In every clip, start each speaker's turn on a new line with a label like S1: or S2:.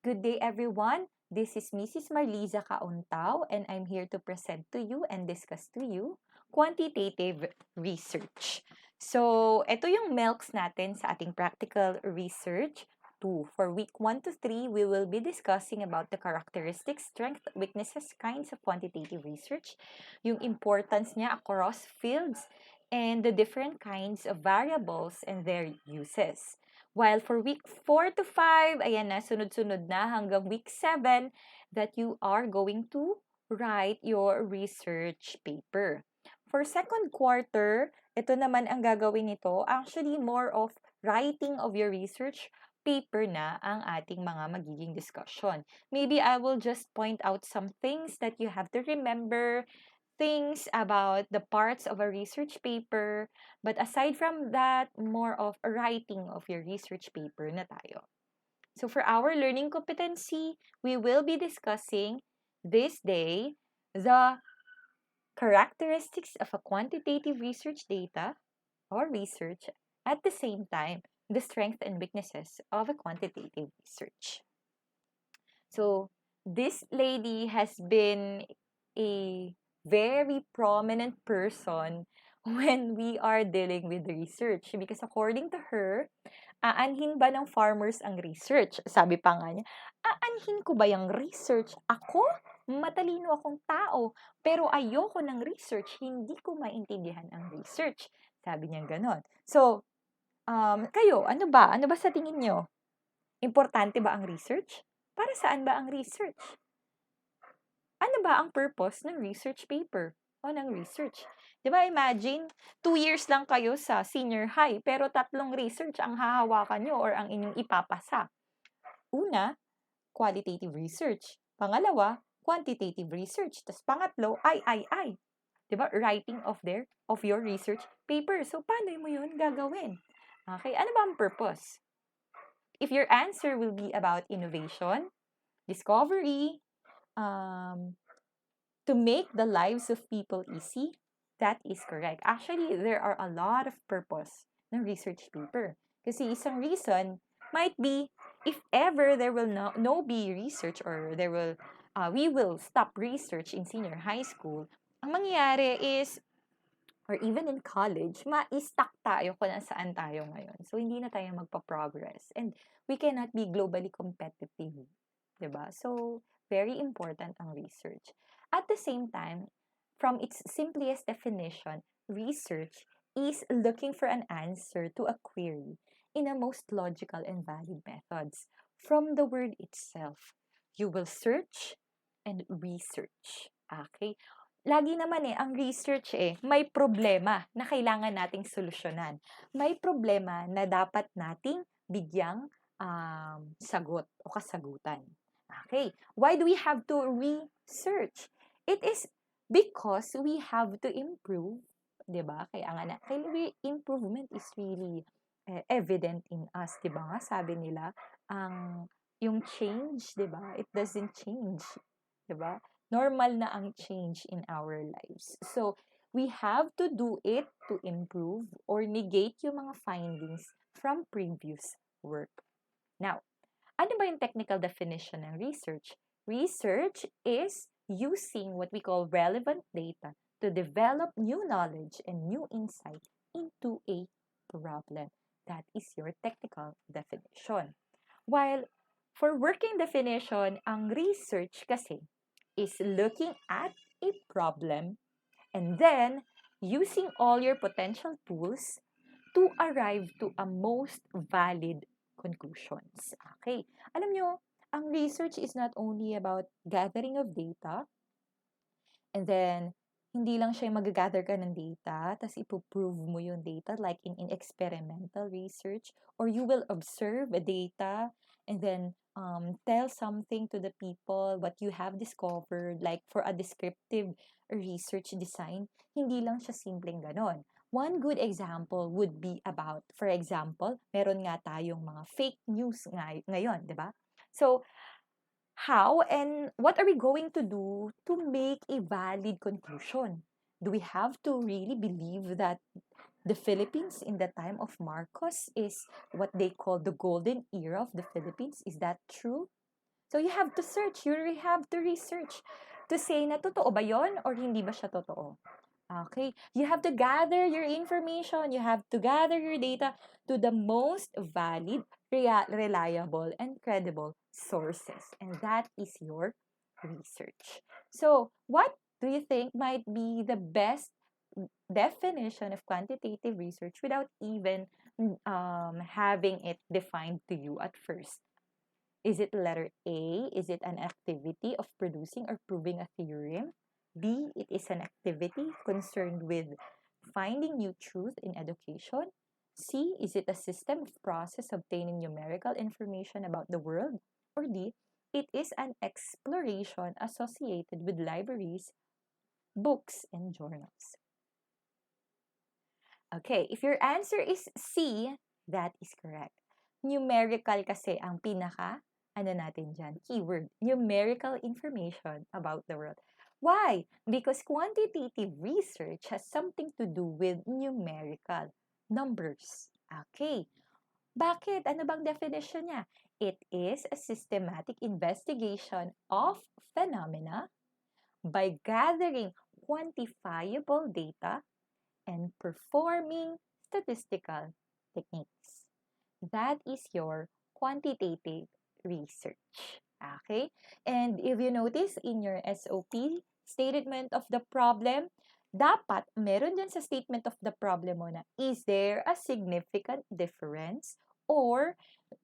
S1: Good day, everyone. This is Mrs. Marliza Kauntao, and I'm here to present to you and discuss to you quantitative research. So, ito yung milks natin sa ating practical research 2. For week 1 to 3, we will be discussing about the characteristics, strengths, weaknesses, kinds of quantitative research, yung importance niya across fields, and the different kinds of variables and their uses. While for week 4 to 5, ayan na, sunod-sunod na hanggang week 7 that you are going to write your research paper. For second quarter, ito naman ang gagawin nito. Actually, more of writing of your research paper na ang ating mga magiging discussion. Maybe I will just point out some things that you have to remember, things about the parts of a research paper. But aside from that, more of a writing of your research paper na tayo. So for our learning competency, we will be discussing this day the characteristics of a quantitative research data or research, at the same time, the strengths and weaknesses of a quantitative research. So this lady has been a very prominent person when we are dealing with research because according to her, aanhin ba ng farmers ang research? Sabi pa nga niya, aanhin ko ba yung research? Ako? Matalino akong tao, pero ayoko ng research, hindi ko maintindihan ang research. Sabi niya ganon. So, kayo, ano ba? Ano ba sa tingin nyo? Importante ba ang research? Para saan ba ang research? Ano ba ang purpose ng research paper o ng research? Di ba, imagine, 2 years lang kayo sa senior high, pero 3 research ang hahawakan nyo or ang inyong ipapasa. Una, qualitative research. Pangalawa, quantitative research. Tapos pangatlo, I. Di ba? Writing of your research paper. So, paano mo yun gagawin? Okay, ano ba ang purpose? If your answer will be about innovation, discovery, to make the lives of people easy, that is correct. Actually, there are a lot of purpose ng research paper. Kasi isang reason might be if ever there will no be research or we will stop research in senior high school, ang mangyayari is or even in college, ma-stuck tayo kung saan tayo ngayon. So, hindi na tayo magpa-progress. And we cannot be globally competitive. Diba? So, very important ang research. At the same time, from its simplest definition, research is looking for an answer to a query in a most logical and valid methods. From the word itself, you will search and research. Okay? Lagi naman ang research may problema na kailangan nating solusyonan. May problema na dapat nating bigyang sagot o kasagutan. Okay, why do we have to research? It is because we have to improve, 'di ba? Kaya nga improvement is really evident in us, 'di ba? Nga sabi nila, yung change, 'di ba? It doesn't change, 'di ba? Normal na ang change in our lives. So, we have to do it to improve or negate yung mga findings from previous work. Now, ano ba yung technical definition ng research? Research is using what we call relevant data to develop new knowledge and new insight into a problem. That is your technical definition. While for working definition, ang research kasi is looking at a problem and then using all your potential tools to arrive to a most valid conclusions. Okay. Alam nyo, ang research is not only about gathering of data and then hindi lang siya mag-gather ka ng data tapos ipoprove mo yung data like in experimental research or you will observe a data and then tell something to the people what you have discovered like for a descriptive research design. Hindi lang siya simpleng ganon. One good example would be about, for example, meron nga tayong mga fake news ngayon, di ba? So, how and what are we going to do to make a valid conclusion? Do we have to really believe that the Philippines in the time of Marcos is what they call the golden era of the Philippines? Is that true? So you have to search, you really have to research to say na totoo ba yon or hindi ba siya totoo. Okay, you have to gather your information, you have to gather your data to the most valid, reliable, and credible sources. And that is your research. So, what do you think might be the best definition of quantitative research without even having it defined to you at first? Is it letter A? Is it an activity of producing or proving a theorem? B, it is an activity concerned with finding new truth in education. C, is it a system of process obtaining numerical information about the world? Or D, it is an exploration associated with libraries, books, and journals. Okay, if your answer is C, that is correct. Numerical kasi ang pinaka, natin dyan, keyword, numerical information about the world. Why? Because quantitative research has something to do with numerical numbers. Okay. Bakit? Ano bang definition niya? It is a systematic investigation of phenomena by gathering quantifiable data and performing statistical techniques. That is your quantitative research. Okay? And if you notice in your SOP, statement of the problem, dapat meron dyan sa statement of the problem mo na, is there a significant difference or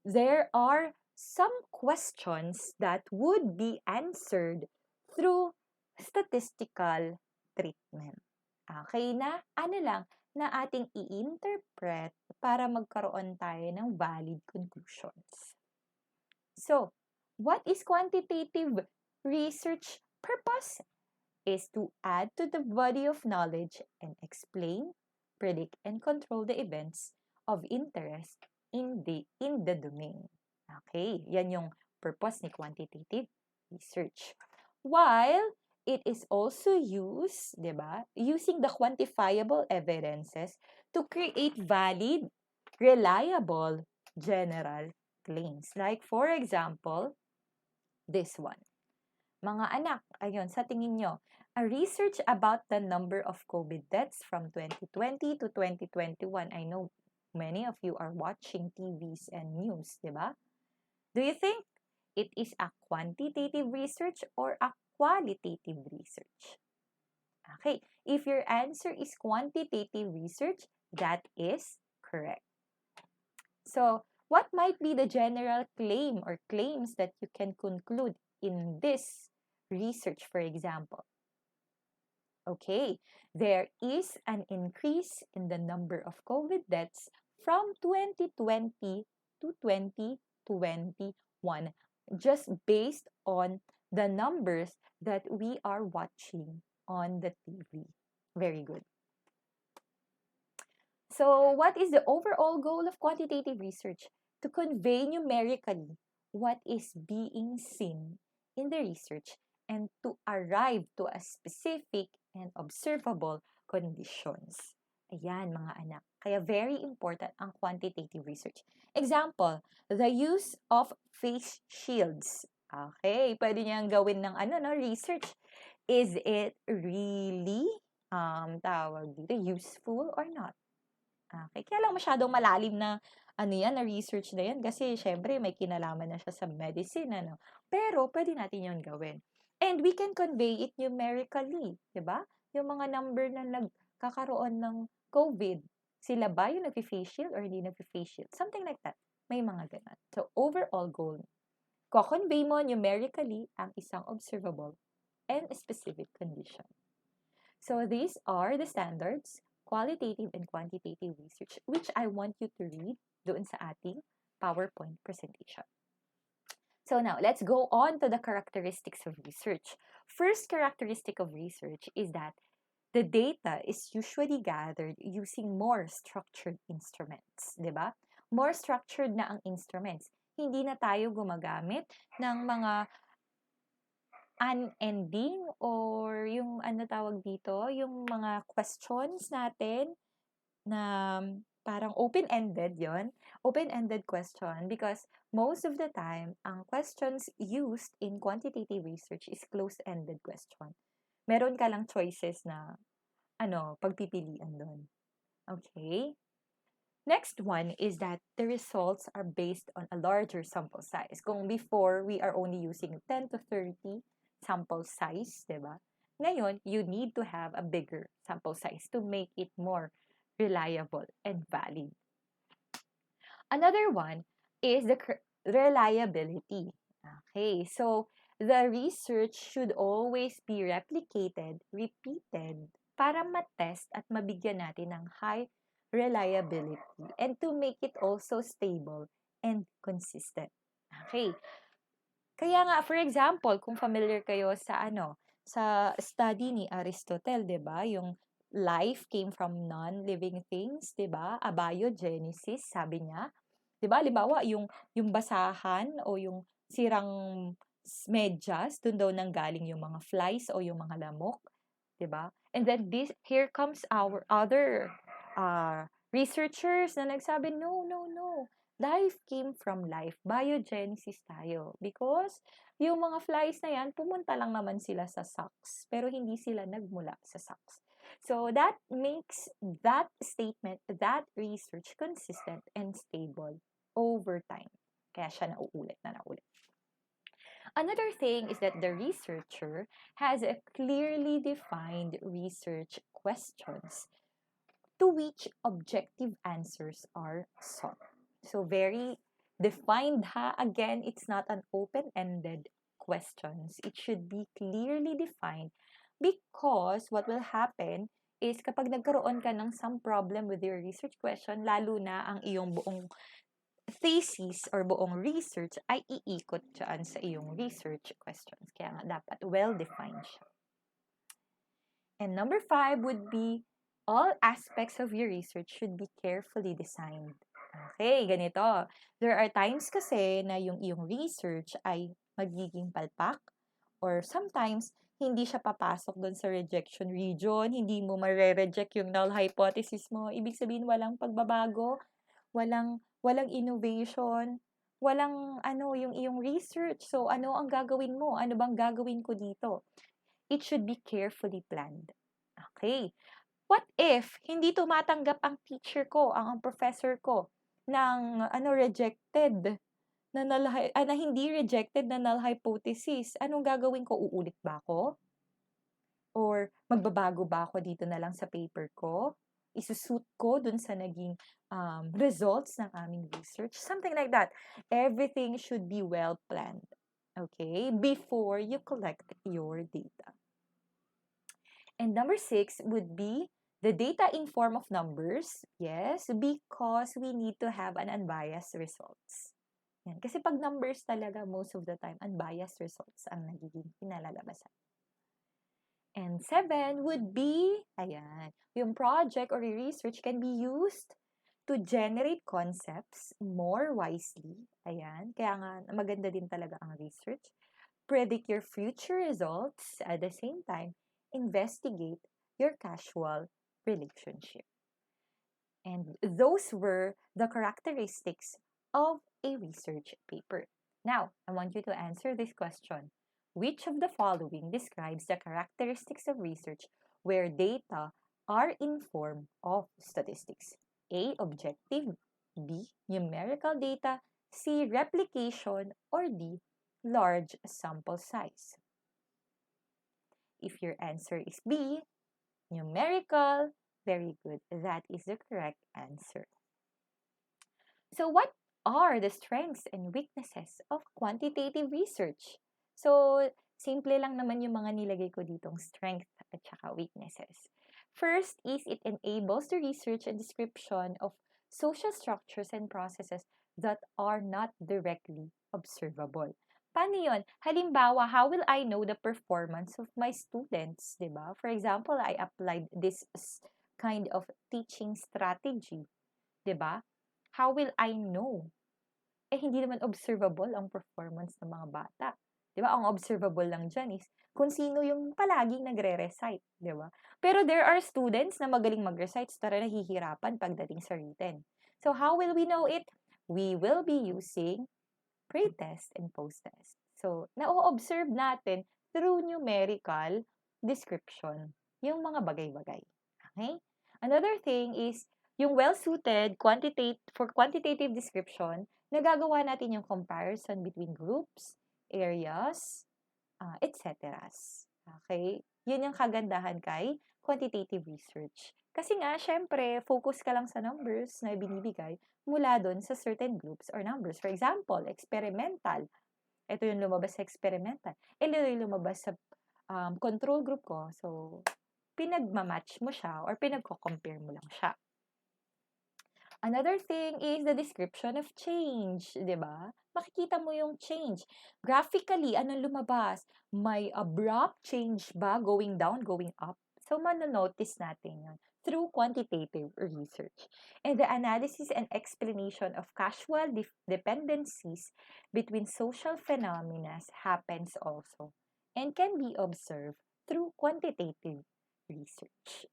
S1: there are some questions that would be answered through statistical treatment. Okay na, lang, na ating i-interpret para magkaroon tayo ng valid conclusions. So, what is quantitative research purpose? Is to add to the body of knowledge and explain, predict, and control the events of interest in the domain. Okay, yan yung purpose ni quantitative research. While it is also used, di ba, using the quantifiable evidences to create valid, reliable, general claims. Like, for example, this one. Mga anak, ayun, sa tingin nyo, a research about the number of COVID deaths from 2020 to 2021. I know many of you are watching TVs and news, di ba? Do you think it is a quantitative research or a qualitative research? Okay, if your answer is quantitative research, that is correct. So, what might be the general claim or claims that you can conclude in this research, for example? Okay, there is an increase in the number of COVID deaths from 2020 to 2021, just based on the numbers that we are watching on the TV. Very good. So, what is the overall goal of quantitative research? To convey numerically what is being seen in the research and to arrive to a specific and observable conditions. Ayan, mga anak. Kaya very important ang quantitative research. Example, the use of face shields. Okay, pwede niyang gawin ng research. Is it really tawag dito, useful or not? Okay, kaya lang masyadong malalim na na research na yan kasi syempre may kinalaman na siya sa medicine, Pero pwede natin yon gawin. And we can convey it numerically, di ba? Yung mga number na nagkakaroon ng COVID, sila ba yung nag-face shield or hindi nag-face shield? Something like that. May mga ganun. So, overall goal, ko-convey mo numerically ang isang observable and specific condition. So, these are the standards, qualitative and quantitative research, which I want you to read doon sa ating PowerPoint presentation. So now, let's go on to the characteristics of research. First characteristic of research is that the data is usually gathered using more structured instruments, di ba? More structured na ang instruments. Hindi na tayo gumagamit ng mga unending or yung tawag dito, yung mga questions natin na parang open-ended yon Open-ended question because most of the time, ang questions used in quantitative research is closed-ended question. Meron ka lang choices na, pagpipilian doon. Okay? Next one is that the results are based on a larger sample size. Kung before, we are only using 10 to 30 sample size, di ba? Ngayon, you need to have a bigger sample size to make it more reliable and valid. Another one is the reliability. Okay, so the research should always be replicated, repeated, para matest at mabigyan natin ng high reliability and to make it also stable and consistent. Okay. Kaya nga, for example, kung familiar kayo sa study ni Aristotle, 'di ba? Yung life came from non-living things, 'di ba? Abiogenesis, sabi niya. 'Di ba? Halimbawa, yung basahan o yung sirang medyas, doon daw nanggaling yung mga flies o yung mga lamok, 'di ba? And then here comes our other researchers na nagsabi, no, no, no. Life came from life. Biogenesis tayo. Because yung mga flies na yan, pumunta lang naman sila sa socks. Pero hindi sila nagmula sa socks. So that makes that statement, that research consistent and stable over time. Kaya siya nauulit na naulit. Another thing is that the researcher has a clearly defined research questions to which objective answers are sought. So very defined ha. Again, it's not an open-ended questions. It should be clearly defined because what will happen is kapag nagkaroon ka ng some problem with your research question, lalo na ang iyong buong thesis or buong research ay iikot dyan sa iyong research questions. Kaya nga dapat well-defined siya. And number 5 would be all aspects of your research should be carefully designed. Okay, ganito. There are times kasi na yung iyong research ay magiging palpak or sometimes hindi siya papasok doon sa rejection region, hindi mo mare-reject yung null hypothesis mo. Ibig sabihin walang pagbabago, walang innovation, walang yung iyong research. So ano ang gagawin mo? Ano bang gagawin ko dito? It should be carefully planned. Okay. What if hindi tumatanggap ang teacher ko, ang professor ko ng rejected na hindi rejected na null hypothesis? Anong gagawin ko? Uulit ba ako? Or magbabago ba ako dito na lang sa paper ko? Isusut ko dun sa naging results ng aming research? Something like that. Everything should be well planned. Okay? Before you collect your data. And number 6 would be the data in form of numbers. Yes, because we need to have an unbiased results. Yan. Kasi pag numbers talaga, most of the time, unbiased results ang nagiging pinalalabasan. And 7 would be, yung project or research can be used to generate concepts more wisely. Ayan, kaya nga maganda din talaga ang research. Predict your future results at the same time, investigate your causal relationship. And those were the characteristics of a research paper. Now, I want you to answer this question. Which of the following describes the characteristics of research where data are in form of statistics? A. Objective. B. Numerical data. C. Replication. Or D. Large sample size. If your answer is B, numerical, very good. That is the correct answer. So what are the strengths and weaknesses of quantitative research? So, simple lang naman yung mga nilagay ko ditong strength at saka weaknesses. First is it enables the research and description of social structures and processes that are not directly observable. Paano yun? Halimbawa, how will I know the performance of my students? Diba? For example, I applied this kind of teaching strategy. Diba? How will I know? Hindi naman observable ang performance ng mga bata. Diba? Ang observable lang dyan is kung sino yung palaging nagre-recite. Diba? Pero there are students na magaling mag-recite, tara nahihirapan pagdating sa written. So, how will we know it? we will be using pre-test and post-test. So, na-observe natin through numerical description yung mga bagay-bagay. Okay? Another thing is, yung well-suited for quantitative description, nagagawa natin yung comparison between groups, areas, etc. Okay? Yun yung kagandahan kay quantitative research. Kasi nga, syempre, focus ka lang sa numbers na binibigay mula doon sa certain groups or numbers. For example, experimental. Ito yung lumabas sa experimental. Ito yung lumabas sa control group ko. So, pinagmamatch mo siya or pinagko-compare mo lang siya. Another thing is the description of change, 'di ba? Makikita mo yung change. Graphically, anong lumabas? May abrupt change ba going down, going up? So, manonotice natin yun through quantitative research. And the analysis and explanation of causal dependencies between social phenomena happens also and can be observed through quantitative research.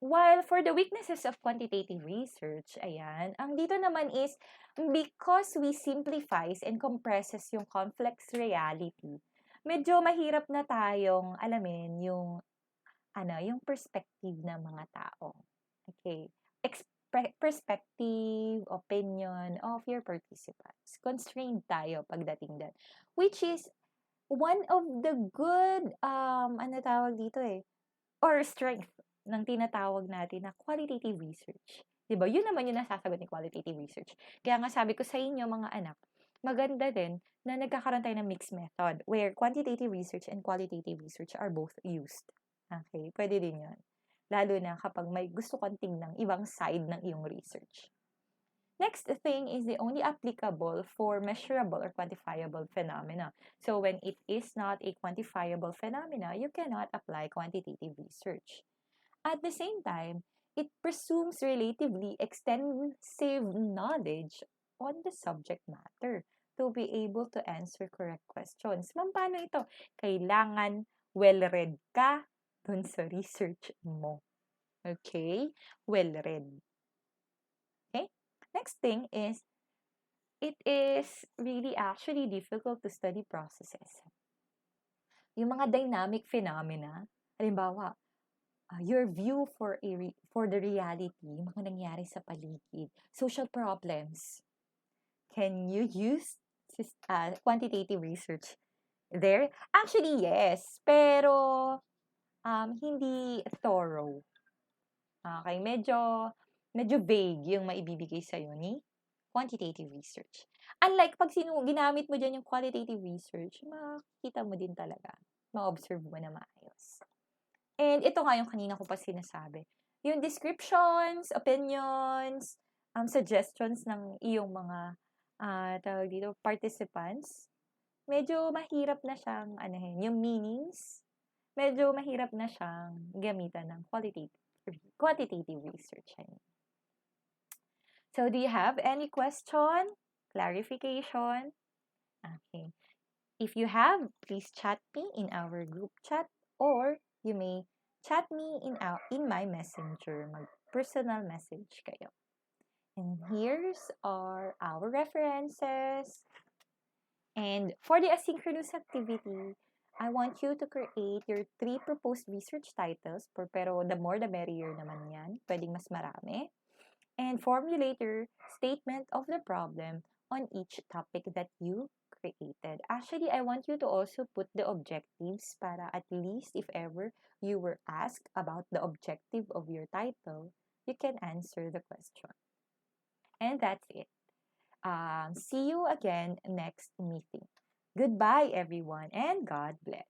S1: While for the weaknesses of quantitative research, ayan, ang dito naman is because we simplifies and compresses yung complex reality, medyo mahirap na tayong alamin yung yung perspective ng mga tao. Okay. Perspective, opinion of your participants. Constrained tayo pagdating doon. Which is one of the good, tawag dito or strength ng tinatawag natin na qualitative research. 'Di ba? Yun naman yung nasasagot ni qualitative research. Kaya nga sabi ko sa inyo mga anak, maganda din na nagkakaroon tayo ng mixed method where quantitative research and qualitative research are both used. Okay? Pwede din yun. Lalo na kapag may gusto kang tingnan ibang side ng iyong research. Next thing is the only applicable for measurable or quantifiable phenomena. So when it is not a quantifiable phenomena, you cannot apply quantitative research. At the same time, it presumes relatively extensive knowledge on the subject matter to be able to answer correct questions. Ma'am, paano ito? Kailangan well-read ka dun sa research mo. Okay? Well-read. Okay? Next thing is, it is really actually difficult to study processes. Yung mga dynamic phenomena, halimbawa, your view for the reality, mga nangyari sa paligid, social problems. Can you use quantitative research there? Actually, yes. Pero, hindi thorough. Okay, medyo vague yung maibibigay sa'yo ni quantitative research. Unlike pag ginamit mo dyan yung qualitative research, makikita mo din talaga. Ma-observe mo na maayos. And ito nga yung kanina ko pa sinasabi. Yung descriptions, opinions, suggestions ng iyong mga tawag dito, participants, medyo mahirap na siyang, yung meanings, medyo mahirap na siyang gamitan ng quantitative research. So, do you have any question? Clarification? Okay. If you have, please chat me in our group chat or you may chat me in my messenger. Mag-personal message kayo. And here's our references. And for the asynchronous activity, I want you to create your 3 proposed research titles. Pero the more the merrier naman yan. Pwedeng mas marami. And formulate your statement of the problem on each topic that you created. Actually, I want you to also put the objectives para at least if ever you were asked about the objective of your title, you can answer the question. And that's it. See you again next meeting. Goodbye, everyone, and God bless.